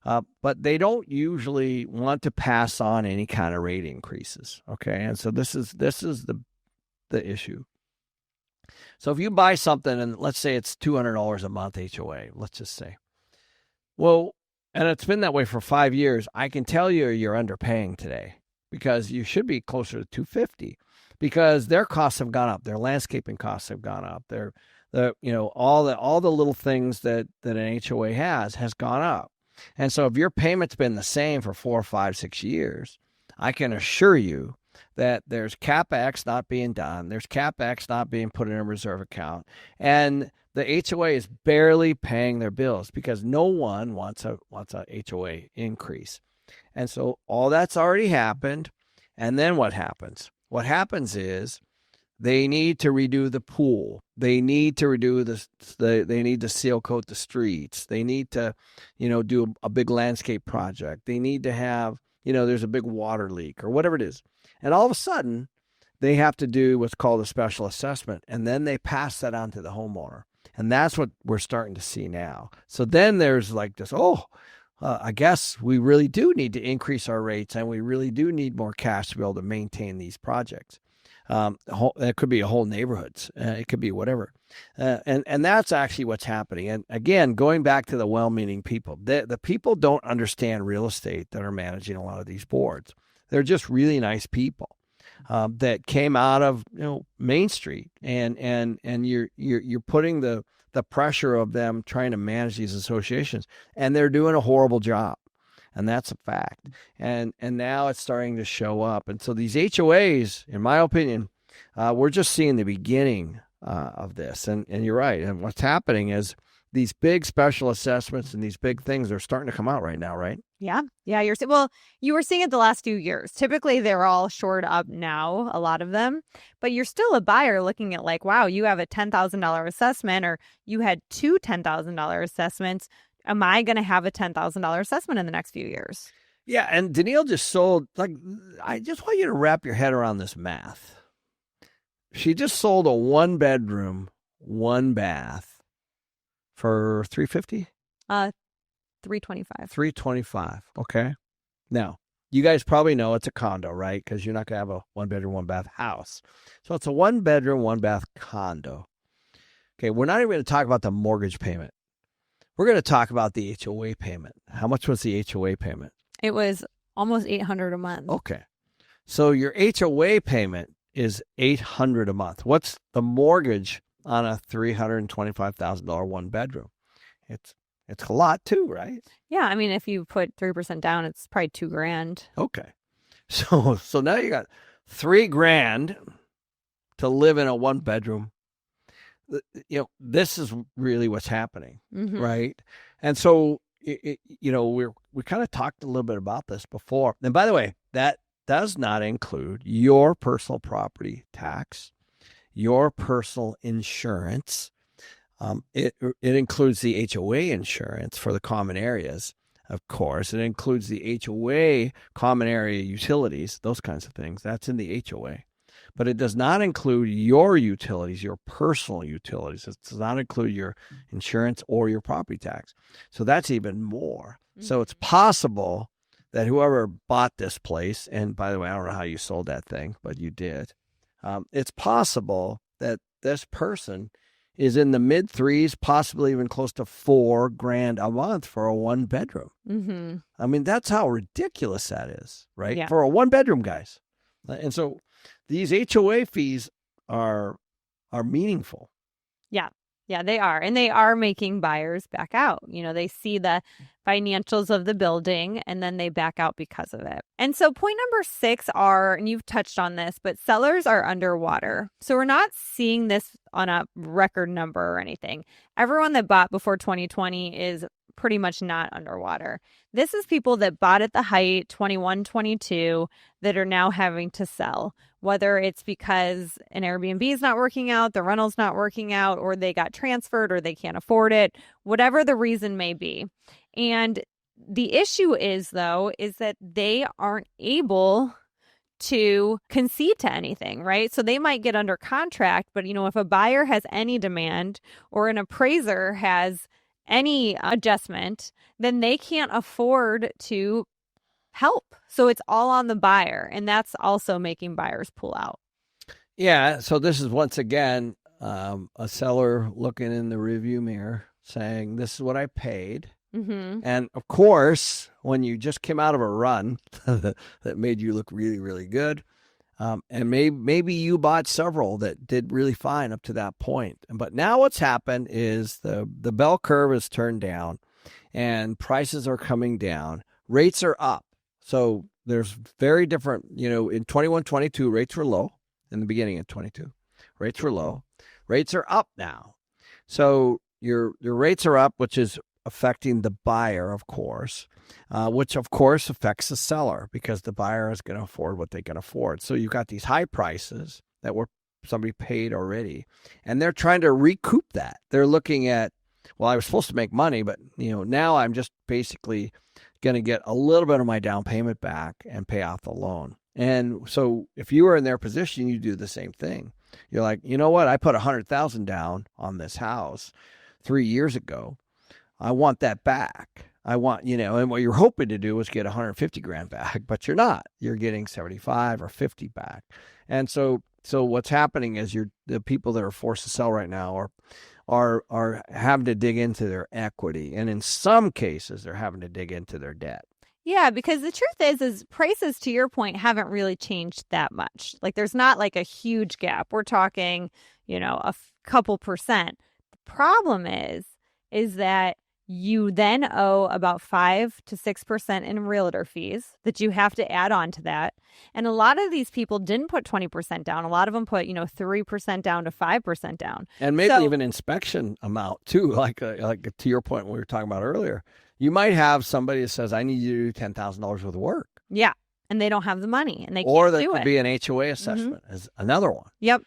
but they don't usually want to pass on any kind of rate increases. Okay, and so this is the issue. So if you buy something and let's say it's $200 a month HOA, let's just say, well, and it's been that way for 5 years, I can tell you you're underpaying today because you should be closer to 250 because their costs have gone up, their landscaping costs have gone up, all the little things that an HOA has gone up. And so if your payment's been the same for 4, 5, 6 years, I can assure you that there's CapEx not being done, there's CapEx not being put in a reserve account, and the HOA is barely paying their bills because no one wants a HOA increase. And so all that's already happened. And then what happens? What happens is they need to redo the pool. They need to redo they need to seal coat the streets. They need to, do a big landscape project. They need to have, there's a big water leak or whatever it is. And all of a sudden, they have to do what's called a special assessment. And then they pass that on to the homeowner. And that's what we're starting to see now. So then there's like this, I guess we really do need to increase our rates and we really do need more cash to be able to maintain these projects. It could be a whole neighborhoods. It could be whatever. And that's actually what's happening. And again, going back to the well-meaning people, the people don't understand real estate that are managing a lot of these boards. They're just really nice people. That came out of Main Street, and you're putting the pressure of them trying to manage these associations, and they're doing a horrible job, and that's a fact. And now it's starting to show up, and so these HOAs, in my opinion, we're just seeing the beginning of this. And you're right. And what's happening is these big special assessments and these big things are starting to come out right now, right? Yeah. You were seeing it the last few years. Typically, they're all shored up now, a lot of them, but you're still a buyer looking at like, wow, you have a $10,000 assessment or you had two $10,000 assessments. Am I going to have a $10,000 assessment in the next few years? Yeah. And Danielle just sold, I just want you to wrap your head around this math. She just sold a 1-bedroom, 1-bath for $350? $325. $325. Okay. Now, you guys probably know it's a condo, right? Because you're not going to have a 1-bedroom, 1-bath house. So it's a 1-bedroom, 1-bath condo. Okay. We're not even going to talk about the mortgage payment. We're going to talk about the HOA payment. How much was the HOA payment? It was almost $800 a month. Okay. So your HOA payment is $800 a month. What's the mortgage on a $325,000 1-bedroom? It's a lot too, right? Yeah, I mean, if you put 3% down, it's probably $2,000. Okay, so now you got $3,000 to live in a 1-bedroom. This is really what's happening, right? And so we kind of talked a little bit about this before. And by the way, that does not include your personal property tax, your personal insurance. It includes the HOA insurance for the common areas, of course. It includes the HOA common area utilities, those kinds of things. That's in the HOA. But it does not include your utilities, your personal utilities. It does not include your insurance or your property tax. So that's even more. Mm-hmm. So it's possible that whoever bought this place, and by the way, I don't know how you sold that thing, but you did. It's possible that this person is in the mid threes, possibly even close to $4,000 a month for a 1-bedroom. Mm-hmm. I mean, that's how ridiculous that is, right? Yeah. For a 1-bedroom, guys. And so these HOA fees are meaningful. Yeah, they are. And they are making buyers back out. They see the financials of the building and then they back out because of it. And so point number 6 and you've touched on this, but sellers are underwater. So we're not seeing this on a record number or anything. Everyone that bought before 2020 is pretty much not underwater. This is people that bought at the height, 21, 22, that are now having to sell, whether it's because an Airbnb is not working out, the rental's not working out, or they got transferred or they can't afford it, whatever the reason may be. And the issue is that they aren't able to concede to anything, right? So they might get under contract, but if a buyer has any demand or an appraiser has any adjustment, then they can't afford to help. So it's all on the buyer, and that's also making buyers pull out. Yeah. So this is once again a seller looking in the review mirror saying, this is what I paid. Mm-hmm. And of course, when you just came out of a run that made you look really, really good, and maybe you bought several that did really fine up to that point. But now what's happened is the bell curve is turned down and prices are coming down. Rates are up. So there's very different, in 21, 22, rates were low in the beginning of 22. Rates were low. Rates are up now. So your rates are up, which is affecting the buyer, of course, which of course affects the seller because the buyer is going to afford what they can afford. So you've got these high prices that somebody paid already, and they're trying to recoup that. They're looking at, well, I was supposed to make money, but now I'm just basically going to get a little bit of my down payment back and pay off the loan. And so if you were in their position, you do the same thing. You're like, you know what? I put $100,000 down on this house 3 years ago. I want that back. I want, and what you're hoping to do is get 150 grand back, but you're not. You're getting 75 or 50 back. And so what's happening is the people that are forced to sell right now are having to dig into their equity. And in some cases, they're having to dig into their debt. Yeah, because the truth is prices, to your point, haven't really changed that much. Like there's not like a huge gap. We're talking, a couple percent. The problem is that you then owe about 5 to 6% in realtor fees that you have to add on to that. And a lot of these people didn't put 20% down. A lot of them put, 3% down to 5% down. And maybe even inspection amount too, like to your point we were talking about earlier. You might have somebody that says, I need you to do $10,000 worth of work. Yeah. And they don't have the money and they can't do it. Or there could be an HOA assessment as another one. Yep.